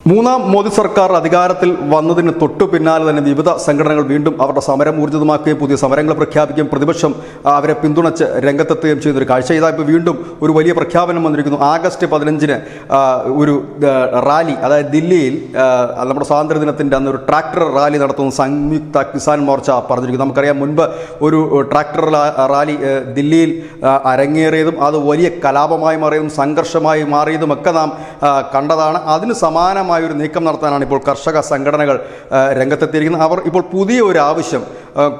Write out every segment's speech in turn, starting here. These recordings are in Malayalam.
മൂന്നാം മോദി സർക്കാർ അധികാരത്തിൽ വന്നതിന് തൊട്ടു പിന്നാലെ തന്നെ വിവിധ സംഘടനകൾ വീണ്ടും അവരുടെ സമരം ഊർജിതമാക്കുകയും പുതിയ സമരങ്ങൾ പ്രഖ്യാപിക്കുകയും പ്രതിപക്ഷം അവരെ പിന്തുണച്ച് രംഗത്തെത്തുകയും ചെയ്യുന്നൊരു കാഴ്ച. ഇതാ ഇപ്പോൾ വീണ്ടും ഒരു വലിയ പ്രഖ്യാപനം വന്നിരിക്കുന്നു. ആഗസ്റ്റ് 15-ന് ഒരു റാലി, അതായത് ദില്ലിയിൽ നമ്മുടെ സ്വാതന്ത്ര്യദിനത്തിൻ്റെ അന്ന് ഒരു ട്രാക്ടർ റാലി നടത്തുന്ന സംയുക്ത കിസാൻ മോർച്ച പറഞ്ഞിരിക്കുന്നു. നമുക്കറിയാം, മുൻപ് ഒരു ട്രാക്ടർ റാലി ദില്ലിയിൽ അരങ്ങേറിയതും അത് വലിയ കലാപമായി മാറിയതും സംഘർഷമായി മാറിയതുമൊക്കെ നാം കണ്ടതാണ്. അതിന് സമാനമായ ഒരു നീക്കം നടത്താനാണ് ഇപ്പോൾ കർഷക സംഘടനകൾ രംഗത്തെത്തിയിരിക്കുന്നത്. അവർ ഇപ്പോൾ പുതിയ ഒരു ആവശ്യം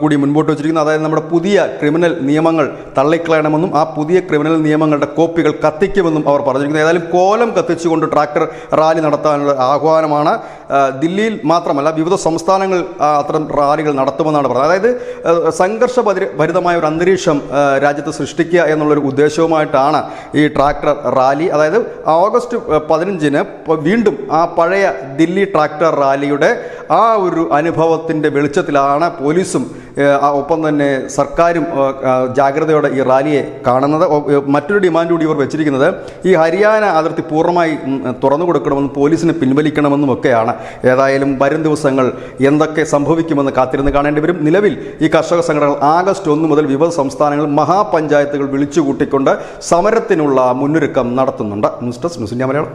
കൂടി മുൻപോട്ട് വച്ചിരിക്കുന്നത്. അതായത് നമ്മുടെ പുതിയ ക്രിമിനൽ നിയമങ്ങൾ തള്ളിക്കളയണമെന്നും ആ പുതിയ ക്രിമിനൽ നിയമങ്ങളുടെ കോപ്പികൾ കത്തിക്കുമെന്നും അവർ പറഞ്ഞിരിക്കുന്നത്. ഏതായാലും കോലം കത്തിച്ചുകൊണ്ട് ട്രാക്ടർ റാലി നടത്താനുള്ള ആഹ്വാനമാണ്. ദില്ലിയിൽ മാത്രമല്ല, വിവിധ സംസ്ഥാനങ്ങൾ അത്തരം റാലികൾ നടത്തുമെന്നാണ് പറഞ്ഞത്. അതായത് സംഘർഷഭരിതമായ ഒരു അന്തരീക്ഷം രാജ്യത്ത് സൃഷ്ടിക്കുക എന്നുള്ളൊരു ഉദ്ദേശവുമായിട്ടാണ് ഈ ട്രാക്ടർ റാലി. അതായത് ഓഗസ്റ്റ് 15-ന് വീണ്ടും ആ പഴയ ദില്ലി ട്രാക്ടർ റാലിയുടെ ആ ഒരു അനുഭവത്തിൻ്റെ വെളിച്ചത്തിലാണ് പോലീസും ഒപ്പം തന്നെ സർക്കാരും ജാഗ്രതയോടെ ഈ റാലിയെ കാണുന്നത്. മറ്റൊരു ഡിമാൻഡ് കൂടി ഇവർ വെച്ചിരിക്കുന്നത് ഈ ഹരിയാന അതിർത്തി പൂർണ്ണമായി തുറന്നു കൊടുക്കണമെന്നും പോലീസിനെ പിൻവലിക്കണമെന്നും ഒക്കെയാണ്. ഏതായാലും വരും ദിവസങ്ങൾ എന്തൊക്കെ സംഭവിക്കുമെന്ന് കാത്തിരുന്ന് കാണേണ്ടി വരും. നിലവിൽ ഈ കർഷക സംഘടനകൾ ആഗസ്റ്റ് 1 മുതൽ വിവിധ സംസ്ഥാനങ്ങളിൽ മഹാപഞ്ചായത്തുകൾ വിളിച്ചുകൂട്ടിക്കൊണ്ട് സമരത്തിനുള്ള മുന്നൊരുക്കം നടത്തുന്നുണ്ട്. News desk news India Malayalam.